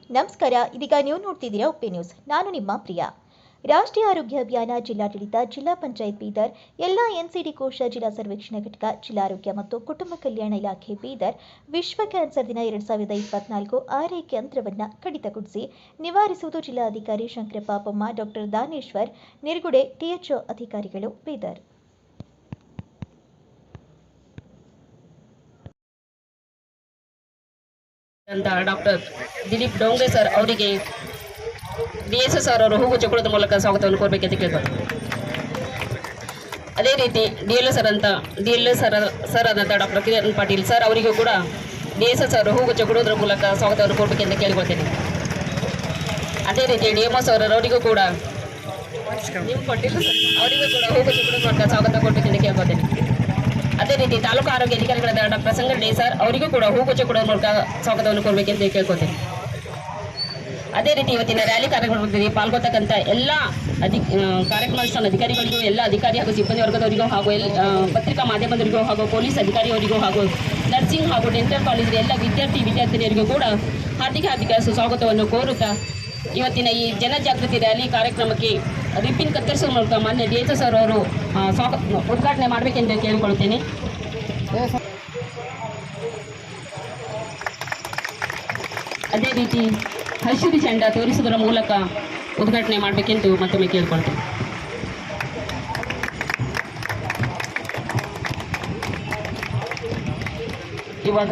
ನಮಸ್ಕಾರ. ಇದೀಗ ನೀವು ನೋಡ್ತಿದ್ದೀರಾ ಉಪ್ಪೆ ನ್ಯೂಸ್. ನಾನು ನಿಮ್ಮ ಪ್ರಿಯಾ. ರಾಷ್ಟ್ರೀಯ ಆರೋಗ್ಯ ಅಭಿಯಾನ, ಜಿಲ್ಲಾಡಳಿತ, ಜಿಲ್ಲಾ ಪಂಚಾಯತ್ ಬೀದರ್, ಎಲ್ಲ ಎನ್ಸಿಡಿ ಕೋಶ, ಜಿಲ್ಲಾ ಸರ್ವೇಕ್ಷಣಾ ಘಟಕ, ಜಿಲ್ಲಾ ಆರೋಗ್ಯ ಮತ್ತು ಕುಟುಂಬ ಕಲ್ಯಾಣ ಇಲಾಖೆ ಬೀದರ್ ವಿಶ್ವ ಕ್ಯಾನ್ಸರ್ ದಿನ 2024 ಆರೈಕೆ ಅಂತರವನ್ನು ಕಡಿತಗೊಳಿಸಿ ನಿವಾರಿಸುವುದು. ಜಿಲ್ಲಾಧಿಕಾರಿ ಶಂಕರಪ್ಪ ಬೊಮ್ಮ, ಡಾಕ್ಟರ್ ದಾನೇಶ್ವರ್ ನಿರ್ಗುಡೆ, ಟಿಎಚ್ಒ ಅಧಿಕಾರಿಗಳು ಬೀದರ್. ಡಾಕ್ಟರ್ ದಿಲೀಪ್ ಡೋಂಗ್ರೆ ಸರ್ ಅವರಿಗೆ DSS ಅವರು ಹೂವು ಚುಕ್ಕುಳದ ಮೂಲಕ ಸ್ವಾಗತವನ್ನು ಕೋರಬೇಕೆಂದು ಕೇಳ್ತಾರೆ. ಅದೇ ರೀತಿ DLS ಸರ್ ಆದಂಥ ಡಾಕ್ಟರ್ ಕಿರಣ್ ಪಾಟೀಲ್ ಸರ್ ಅವರಿಗೂ ಕೂಡ DSS ಅವರು ಹೂವು ಚುಕ್ಕುಳೋದ್ರ ಮೂಲಕ ಸ್ವಾಗತವನ್ನು ಕೋರಬೇಕೆಂದು ಕೇಳಿಕೊಳ್ತೇನೆ. ಅದೇ ರೀತಿ DMO ಸರ್ ಅವರಿಗೂ ಕೂಡ ನೀವು ಕೊಟ್ಟಿಲ್ಲ ಅವರಿಗೂ ಕೂಡ ಹೂವು ಚುಕ್ಕುಳೋದ್ರ ಮೂಲಕ ಸ್ವಾಗತ ಕೊಡಬೇಕೆಂದು ಕೇಳ್ಕೊಳ್ತೇನೆ. ಅದೇ ರೀತಿ ತಾಲೂಕು ಆರೋಗ್ಯ ಅಧಿಕಾರಿಗಳಾದ ಡಾಕ್ಟರ್ ಸಂಗಡಿ ಸರ್ ಅವರಿಗೂ ಕೂಡ ಹೂಗುಚ್ಚ ಕೊಡೋದ್ರ ಮೂಲಕ ಸ್ವಾಗತವನ್ನು ಕೊಡಬೇಕೆಂದು ಕೇಳ್ಕೊತೇನೆ. ಅದೇ ರೀತಿ ಇವತ್ತಿನ ರ್ಯಾಲಿ ಕಾರ್ಯಕ್ರಮದಲ್ಲಿ ಪಾಲ್ಗೊಳ್ತಕ್ಕಂಥ ಎಲ್ಲ ಕಾರ್ಯಕ್ರಮ ಅಧಿಕಾರಿಗಳಿಗೂ, ಎಲ್ಲ ಅಧಿಕಾರಿ ಹಾಗೂ ಸಿಬ್ಬಂದಿ ವರ್ಗದವರಿಗೂ ಹಾಗೂ ಪತ್ರಿಕಾ ಮಾಧ್ಯಮದವರಿಗೂ ಹಾಗೂ ಪೊಲೀಸ್ ಅಧಿಕಾರಿಯವರಿಗೂ ಹಾಗೂ ನರ್ಸಿಂಗ್ ಹಾಗೂ ಡೆಂಟಲ್ ಕಾಲೇಜಿನ ಎಲ್ಲ ವಿದ್ಯಾರ್ಥಿನಿಯರಿಗೂ ಕೂಡ ಹಾರ್ದಿಕ ಸುಸ್ವಾಗತವನ್ನು ಕೋರುತ್ತಾ ಇವತ್ತಿನ ಈ ಜನಜಾಗೃತಿ ರ್ಯಾಲಿ ಕಾರ್ಯಕ್ರಮಕ್ಕೆ ರಿಬ್ಬಿನ್ ಕತ್ತರಿಸುವ ಮೂಲಕ ಮಾನ್ಯ DSS ಅವರು ಉದ್ಘಾಟನೆ ಮಾಡಬೇಕೆಂದು ಕೇಳಿಕೊಳ್ಳುತ್ತೇನೆ. ಅದೇ ರೀತಿ ಹಸಿರು ಚೆಂಡ ತೋರಿಸುವುದರ ಮೂಲಕ ಉದ್ಘಾಟನೆ ಮಾಡಬೇಕೆಂದು ಮತ್ತೊಮ್ಮೆ ಕೇಳಿಕೊಳ್ತೇನೆ. ಇವಾಗ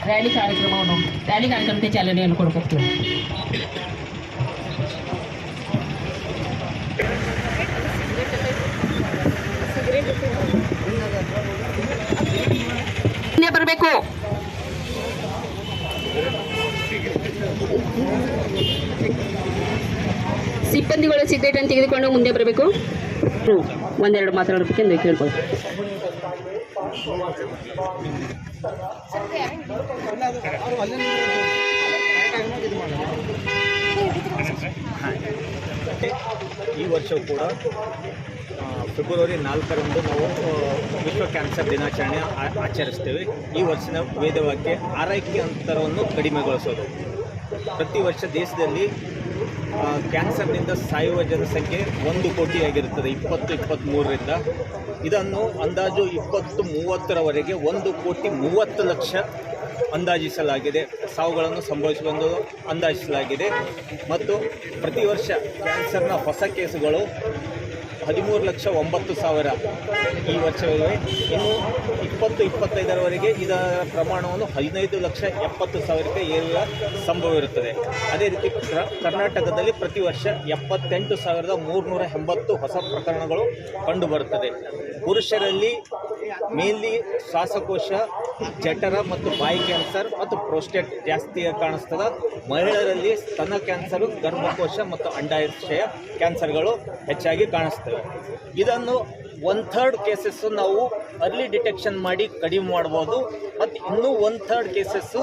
ರ್ಯಾಲಿ ಕಾರ್ಯಕ್ರಮಕ್ಕೆ ಚಾಲನೆಯನ್ನು ಕೊಡಬೇಕು. ಬರಬೇಕು. ಸಿಬ್ಬಂದಿಗಳು ಸಿಗರೇಟ್ ಅನ್ನು ತೆಗೆದುಕೊಂಡು ಮುಂದೆ ಬರಬೇಕು. ಒಂದೆರಡು ಮಾತಾಡಬೇಕೆಂದು ಕೇಳ್ಬೋದು. ಈ ವರ್ಷವೂ ಕೂಡ ಫೆಬ್ರವರಿ 4ರಂದು ನಾವು ವಿಶ್ವ ಕ್ಯಾನ್ಸರ್ ದಿನಾಚರಣೆ ಆಚರಿಸ್ತೇವೆ. ಈ ವರ್ಷದ ವೇದವಾಕ್ಯ ಆರೈಕೆ ಅಂತರವನ್ನು ಕಡಿಮೆಗೊಳಿಸೋದು. ಪ್ರತಿ ವರ್ಷ ದೇಶದಲ್ಲಿ ಕ್ಯಾನ್ಸರ್ನಿಂದ ಸಾಯುವ ಜನಸಂಖ್ಯೆ 1 ಕೋಟಿಯಾಗಿರುತ್ತದೆ 2023ರಿಂದ. ಇದನ್ನು ಅಂದಾಜು 2030ರವರೆಗೆ 1,30,00,000 ಅಂದಾಜಿಸಲಾಗಿದೆ. ಸಾವುಗಳನ್ನು ಸಂಭವಿಸುವಂದು ಅಂದಾಜಿಸಲಾಗಿದೆ. ಮತ್ತು ಪ್ರತಿ ವರ್ಷ ಕ್ಯಾನ್ಸರ್ನ ಹೊಸ ಕೇಸುಗಳು 13,09,000 ಈ ವರ್ಷವಿವೆ. ಇನ್ನು 2025ರವರೆಗೆ ಇದರ ಪ್ರಮಾಣವನ್ನು 15,70,000ಕ್ಕೆ ಏರುವ ಸಂಭವ ಇರುತ್ತದೆ. ಅದೇ ರೀತಿ ಕರ್ನಾಟಕದಲ್ಲಿ ಪ್ರತಿ ವರ್ಷ 78,380 ಹೊಸ ಪ್ರಕರಣಗಳು ಕಂಡುಬರುತ್ತದೆ. ಪುರುಷರಲ್ಲಿ ಮೇನ್ಲಿ ಶ್ವಾಸಕೋಶ, ಜಠರ ಮತ್ತು ಬಾಯಿ ಕ್ಯಾನ್ಸರ್ ಮತ್ತು ಪ್ರೋಸ್ಟೇಟ್ ಜಾಸ್ತಿ ಕಾಣಿಸ್ತದೆ. ಮಹಿಳೆಯರಲ್ಲಿ ಸ್ತನ ಕ್ಯಾನ್ಸರು, ಗರ್ಭಕೋಶ ಮತ್ತು ಅಂಡಾಶಯ ಕ್ಯಾನ್ಸರ್ಗಳು ಹೆಚ್ಚಾಗಿ ಕಾಣಿಸ್ತವೆ. ಇದನ್ನು 1/3 ಕೇಸಸ್ಸು ನಾವು ಅರ್ಲಿ ಡಿಟೆಕ್ಷನ್ ಮಾಡಿ ಕಡಿಮೆ ಮಾಡ್ಬೋದು. ಮತ್ತು ಇನ್ನೂ 1/3 ಕೇಸಸ್ಸು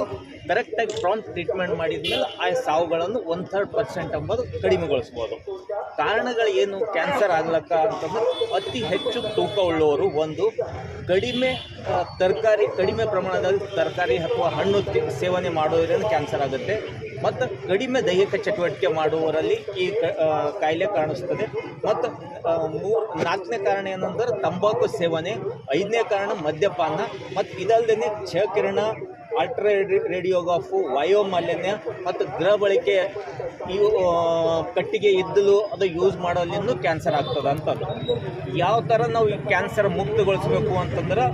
ಕರೆಕ್ಟಾಗಿ ಪ್ರಾಂಪ್ಟ್ ಟ್ರೀಟ್ಮೆಂಟ್ ಮಾಡಿದ ಮೇಲೆ ಆ ಸಾವುಗಳನ್ನು 1/3% ಎಂಬುದು ಕಡಿಮೆಗೊಳಿಸ್ಬೋದು. ಕಾರಣಗಳು ಏನು ಕ್ಯಾನ್ಸರ್ ಆಗ್ಲಕ್ಕ ಅಂತಂದ್ರೆ ಅತಿ ಹೆಚ್ಚು ತೂಕ ಉಳ್ಳವರು, ಒಂದು ಕಡಿಮೆ ಪ್ರಮಾಣದಲ್ಲಿ ತರಕಾರಿ ಅಥವಾ ಹಣ್ಣು ಸೇವನೆ ಮಾಡೋದ್ರಿಂದ ಕ್ಯಾನ್ಸರ್ ಆಗುತ್ತೆ. ಮತ್ತು ಕಡಿಮೆ ದೈಹಿಕ ಚಟುವಟಿಕೆ ಮಾಡುವವರಲ್ಲಿ ಈ ಕಾಯಿಲೆ ಕಾಣಿಸ್ತದೆ. ಮತ್ತು 4ನೇ ಕಾರಣ ಏನಂದ್ರೆ ತಂಬಾಕು ಸೇವನೆ, 5ನೇ ಕಾರಣ ಮದ್ಯಪಾನ, ಮತ್ತು ಇದಲ್ಲದೆ ಕ್ಷಕಿರಣ, ಅಲ್ಟ್ರಾ ರೇಡಿಯೋಗ್ರಾಫು, ವಾಯುಮಾಲಿನ್ಯ ಮತ್ತು ಗೃಹ ಬಳಕೆ, ಇವು ಕಟ್ಟಿಗೆ ಇದ್ದಲು ಅದು ಯೂಸ್ ಮಾಡೋದ್ರಿಂದ ಕ್ಯಾನ್ಸರ್ ಆಗ್ತದೆ ಅಂತದ್ದು. ಯಾವ ಥರ ನಾವು ಈ ಕ್ಯಾನ್ಸರ್ ಮುಕ್ತಗೊಳಿಸಬೇಕು ಅಂತಂದ್ರೆ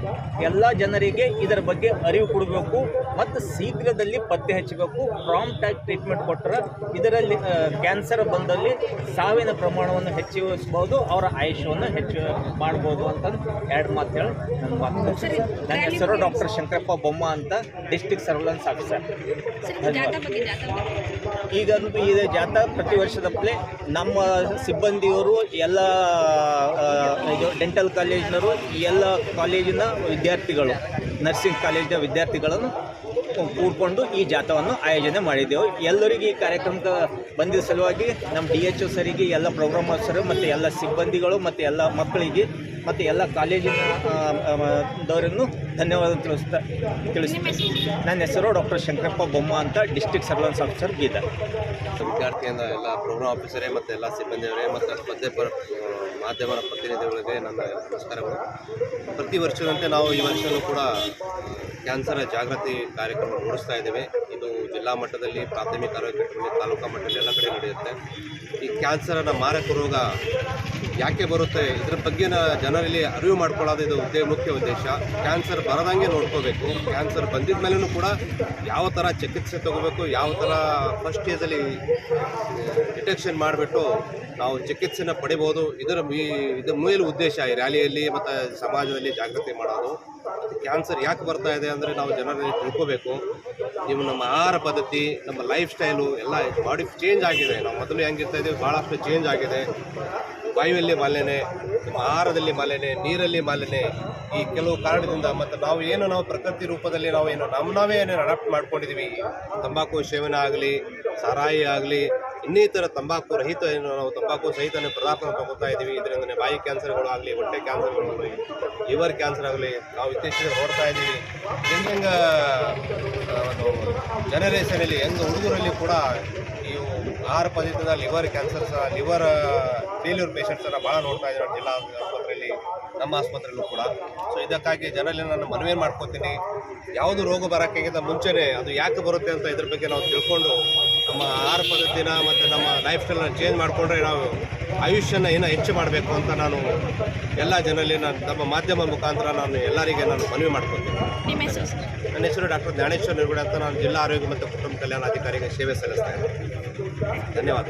ಎಲ್ಲ ಜನರಿಗೆ ಇದರ ಬಗ್ಗೆ ಅರಿವು ಕೊಡಬೇಕು ಮತ್ತು ಶೀಘ್ರದಲ್ಲಿ ಪತ್ತೆ ಹಚ್ಚಬೇಕು. ಪ್ರಾಂಪ್ಟಾಗಿ ಟ್ರೀಟ್ಮೆಂಟ್ ಕೊಟ್ಟರೆ ಇದರಲ್ಲಿ ಕ್ಯಾನ್ಸರ್ ಬಂದಲ್ಲಿ ಸಾವಿನ ಪ್ರಮಾಣವನ್ನು ಹೆಚ್ಚಿಸಬಹುದು, ಅವರ ಆಯುಷ್ಯವನ್ನು ಹೆಚ್ಚು ಮಾಡ್ಬೋದು ಅಂತಂದು 2 ಮಾತು ಹೇಳಿ ನನ್ನ ಮಾತು ಮುಗಿಸ್ತೀನಿ. ನನ್ನ ಹೆಸರು ಡಾಕ್ಟರ್ ಶಂಕರಪ್ಪ ಬೊಮ್ಮ ಅಂತ, ಡಿಸ್ಟ್ರಿಕ್ಟ್ ಸರ್ವೆಲೆನ್ಸ್ ಆಫೀಸರ್. ಈಗ ಇದು ಜಾಥಾ ಪ್ರತಿ ವರ್ಷದಪ್ಪಲೆ ನಮ್ಮ ಸಿಬ್ಬಂದಿಯವರು, ಎಲ್ಲ ಡೆಂಟಲ್ ಕಾಲೇಜಿನವರು, ಎಲ್ಲ ಕಾಲೇಜಿನ ವಿದ್ಯಾರ್ಥಿಗಳು, ನರ್ಸಿಂಗ್ ಕಾಲೇಜಿನ ವಿದ್ಯಾರ್ಥಿಗಳನ್ನು ಕೂಡಿಕೊಂಡು ಈ ಜಾಥಾವನ್ನು ಆಯೋಜನೆ ಮಾಡಿದ್ದೆವು. ಎಲ್ಲರಿಗೆ ಈ ಕಾರ್ಯಕ್ರಮಕ್ಕೆ ಬಂದಿದ್ದ ಸಲುವಾಗಿ ನಮ್ಮ DHO ಸರಿಗೆ, ಎಲ್ಲ ಪ್ರೋಗ್ರಾಮ್ ಆಫೀಸರು ಮತ್ತು ಎಲ್ಲ ಸಿಬ್ಬಂದಿಗಳು ಮತ್ತು ಎಲ್ಲ ಮಕ್ಕಳಿಗೆ ಮತ್ತು ಎಲ್ಲ ಕಾಲೇಜಿನ ದವರನ್ನು ಧನ್ಯವಾದ ತಿಳಿಸ್ತೀನಿ. ನನ್ನ ಹೆಸರು ಡಾಕ್ಟರ್ ಶಂಕರಪ್ಪ ಬೊಮ್ಮ ಅಂತ, ಡಿಸ್ಟ್ರಿಕ್ಟ್ ಸರ್ವೆಲೆನ್ಸ್ ಆಫೀಸರ್ ಬೀದರ್. ವಿದ್ಯಾರ್ಥಿಯಿಂದ ಎಲ್ಲ ಪ್ರೋಗ್ರಾಮ್ ಆಫೀಸರೇ ಮತ್ತು ಎಲ್ಲ ಸಿಬ್ಬಂದಿಯವರೇ ಮತ್ತು ಮಾಧ್ಯಮದ ಪ್ರತಿನಿಧಿಗಳಿಗೆ ನನ್ನ ನಮಸ್ಕಾರಗಳು. ಪ್ರತಿ ವರ್ಷದಂತೆ ನಾವು ಈ ವರ್ಷವೂ ಕೂಡ ಕ್ಯಾನ್ಸರ್ ಜಾಗೃತಿ ಕಾರ್ಯಕ್ರಮ ನಡೆಸ್ತಾ ಇದ್ದೇವೆ. ಇದು ಜಿಲ್ಲಾ ಮಟ್ಟದಲ್ಲಿ, ಪ್ರಾಥಮಿಕ ಆರೋಗ್ಯ ಕೇಂದ್ರದಲ್ಲಿ, ತಾಲೂಕಾ ಮಟ್ಟದಲ್ಲಿ ಎಲ್ಲ ಕಡೆ ನಡೆಯುತ್ತೆ. ಈ ಕ್ಯಾನ್ಸರನ್ನು ಮಾರಕ ರೋಗ ಯಾಕೆ ಬರುತ್ತೆ, ಇದರ ಬಗ್ಗೆ ಜನರಲ್ಲಿ ಅರಿವು ಮಾಡ್ಕೊಳ್ಳೋದು ಇದು ಮುಖ್ಯ ಉದ್ದೇಶ. ಕ್ಯಾನ್ಸರ್ ಬರದಂಗೆ ನೋಡ್ಕೋಬೇಕು. ಕ್ಯಾನ್ಸರ್ ಬಂದಿದ ಮೇಲೂ ಕೂಡ ಯಾವ ಥರ ಚಿಕಿತ್ಸೆ ತಗೋಬೇಕು, ಯಾವ ಥರ ಫಸ್ಟ್ ಸ್ಟೇಜಲ್ಲಿ ಡಿಟೆಕ್ಷನ್ ಮಾಡಿಬಿಟ್ಟು ನಾವು ಚಿಕಿತ್ಸೆನ ಪಡಿಬೋದು. ಇದರ ಮೂಲ ಉದ್ದೇಶ ಈ ರ್ಯಾಲಿಯಲ್ಲಿ ಮತ್ತು ಸಮಾಜದಲ್ಲಿ ಜಾಗೃತಿ ಮಾಡೋದು. ಕ್ಯಾನ್ಸರ್ ಯಾಕೆ ಬರ್ತಾ ಇದೆ ಅಂದರೆ ನಾವು ಜನರಲ್ಲಿ ತಿಳ್ಕೋಬೇಕು. ನೀವು ನಮ್ಮ ಆಹಾರ ಪದ್ಧತಿ, ನಮ್ಮ ಲೈಫ್ ಸ್ಟೈಲು ಎಲ್ಲ ಬಾಡಿ ಚೇಂಜ್ ಆಗಿದೆ. ನಾವು ಮೊದಲು ಹೆಂಗಿರ್ತಾ ಇದ್ದೀವಿ ಭಾಳಷ್ಟು ಚೇಂಜ್ ಆಗಿದೆ. ವಾಯುವಲ್ಲಿ ಮಾಲಿನ್ಯ, ನಮ್ಮ ಆಹಾರದಲ್ಲಿ ಮಾಲಿನ್ಯ, ನೀರಲ್ಲಿ ಮಾಲಿನ್ಯ, ಈ ಕೆಲವು ಕಾರಣದಿಂದ ಮತ್ತು ನಾವು ಪ್ರಕೃತಿ ರೂಪದಲ್ಲಿ ನಾವೇ ಅಡಾಪ್ಟ್ ಮಾಡ್ಕೊಂಡಿದ್ದೀವಿ. ತಂಬಾಕು ಸೇವನೆ ಆಗಲಿ, ಸಾರಾಯಿ ಆಗಲಿ, ಇನ್ನಿತರ ತಂಬಾಕು ರಹಿತ ನಾವು ತಂಬಾಕು ಸಹಿತ ಪದಾರ್ಥ ತಗೋತಾ ಇದ್ದೀವಿ. ಇದರಿಂದ ಬಾಯಿ ಕ್ಯಾನ್ಸರ್ಗಳು ಆಗಲಿ, ಹೊಟ್ಟೆ ಕ್ಯಾನ್ಸರ್ಗಳು ಆಗಲಿ, ಲಿವರ್ ಕ್ಯಾನ್ಸರ್ ಆಗಲಿ ನಾವು ಇತ್ತೀಚೆಗೆ ನೋಡ್ತಾ ಇದ್ದೀವಿ. ಹೆಂಗೆ ಒಂದು ಜನರೇಷನಲ್ಲಿ ಹುಡುಗರಲ್ಲಿ ಕೂಡ ಈ ಆಹಾರ ಪದ್ಧತಿಯಿಂದ ಲಿವರ್ ಕ್ಯಾನ್ಸರ್ಸ್, ಲಿವರ್ ಫೇಲ್ಯೂರ್ ಪೇಷಂಟ್ಸನ್ನು ಭಾಳ ನೋಡ್ತಾ ಇದ್ದಾರೆ ಜಿಲ್ಲಾ ಆಸ್ಪತ್ರೆಯಲ್ಲಿ, ನಮ್ಮ ಆಸ್ಪತ್ರೆಯಲ್ಲೂ ಕೂಡ. ಸೊ ಇದಕ್ಕಾಗಿ ಜನರಲ್ಲಿ ನಾನು ಮನವಿ ಮಾಡ್ಕೊತೀನಿ, ಯಾವುದು ರೋಗ ಬರೋಕ್ಕಿಂತ ಮುಂಚೆನೇ ಅದು ಯಾಕೆ ಬರುತ್ತೆ ಅಂತ ಇದ್ರ ಬಗ್ಗೆ ನಾವು ತಿಳ್ಕೊಂಡು ನಮ್ಮ ಆಹಾರ ಪದ್ಧತಿನ ಮತ್ತು ನಮ್ಮ ಲೈಫ್ ಸ್ಟೈಲನ್ನ ಚೇಂಜ್ ಮಾಡಿಕೊಂಡ್ರೆ ನಾವು ಆಯುಷ್ಯನ ಇನ್ನೂ ಹೆಚ್ಚು ಮಾಡಬೇಕು ಅಂತ ನಾನು ಎಲ್ಲ ಜನರಲ್ಲಿ ನಮ್ಮ ಮಾಧ್ಯಮ ಮುಖಾಂತರ ಎಲ್ಲರಿಗೆ ಮನವಿ ಮಾಡ್ಕೊತೀನಿ. ನನ್ನ ಹೆಸರು ಡಾಕ್ಟರ್ ಜ್ಞಾನೇಶ್ವರ್ ನಿರ್ಗುಡೆ ಅಂತ. ನಾನು ಜಿಲ್ಲಾ ಆರೋಗ್ಯ ಮತ್ತು ಕುಟುಂಬ ಕಲ್ಯಾಣ ಅಧಿಕಾರಿಗೆ ಸೇವೆ ಸಲ್ಲಿಸ್ತಾ ಇದ್ದೀನಿ. ಧನ್ಯವಾದ.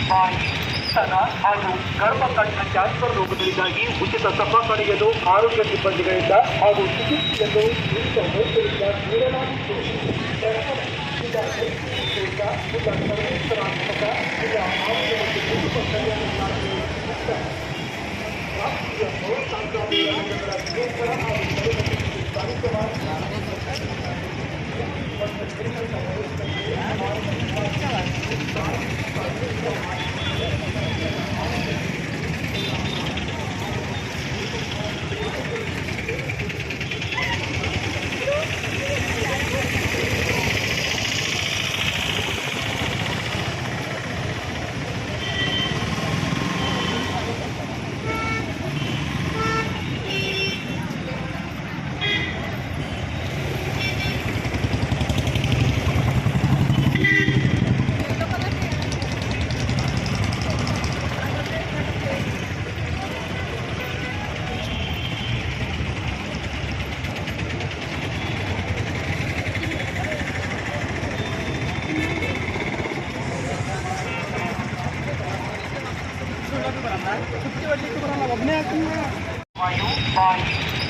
ಬಾಯಿ ಸ್ತನ ಹಾಗೂ ಗರ್ಭಕಂಠ ಕ್ಯಾನ್ಸರ್ ರೋಗಗಳಿಗಾಗಿ ಉಚಿತ ತಪಾಸಣೆಯನ್ನು ಆರೋಗ್ಯ ಸಿಬ್ಬಂದಿಗಳಿಂದ ಹಾಗೂ ಚಿಕಿತ್ಸೆಯನ್ನು ನುರಿತ ವೈದ್ಯರಿಂದ ನೀಡಲಾಗುತ್ತದೆ. ಸರ್ವೇಶ್ವರಾತ್ಮಕ ಜಿಲ್ಲಾ ಆರೋಗ್ಯ ಮತ್ತು ಕುಟುಂಬ ಕಲ್ಯಾಣ ಇಲಾಖೆ ರಾಷ್ಟ್ರೀಯ ಪೌರ ಸಾಂಕ್ರಾಮಿಕ ರೋಗಗಳ ನಿಯಂತ್ರಣ ಹಾಗೂ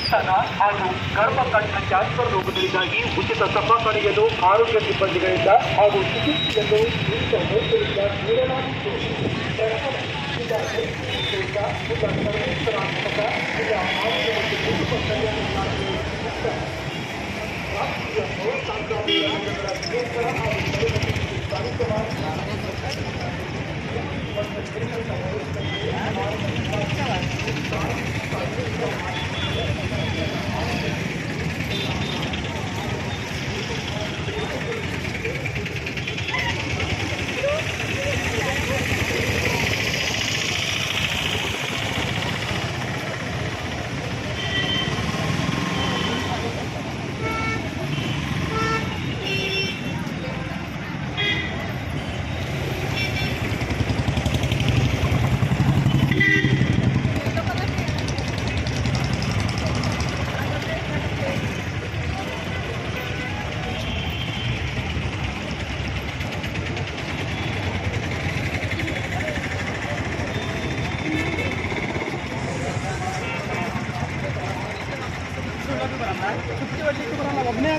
ಸ್ತನ ಹಾಗೂ ಗರ್ಭಕಂಠ ಕ್ಯಾನ್ಸರ್ ರೋಗಗಳಿಗಾಗಿ ಉಚಿತ ತಪಾಸಣೆಯನ್ನು ಆರೋಗ್ಯ ಸಿಬ್ಬಂದಿಗಳಿಂದ ಹಾಗೂ ಚಿಕಿತ್ಸೆಯನ್ನು ನುರಿತ ವೈದ್ಯರಿಂದ ನೀಡಲಾಗುತ್ತದೆ. ಜಿಲ್ಲಾ ಜಿಲ್ಲಾ ಸರ್ವೇಶ್ವರಾತ್ಮಕ ಜಿಲ್ಲಾ ಆರೋಗ್ಯ ಮತ್ತು ಕುಟುಂಬ ಕಲ್ಯಾಣ ಇಲಾಖೆ ರಾಷ್ಟ್ರೀಯ ಪೌರ ಸಾಂಕ್ರಾಮಿಕ ರೋಗಗಳ ನಿಯಂತ್ರಣ ಹಾಗೂ ತಡೆಗಟ್ಟುವಿಕೆ ಕಾರ್ಯಕ್ರಮ ಒಬ್ಬನೇ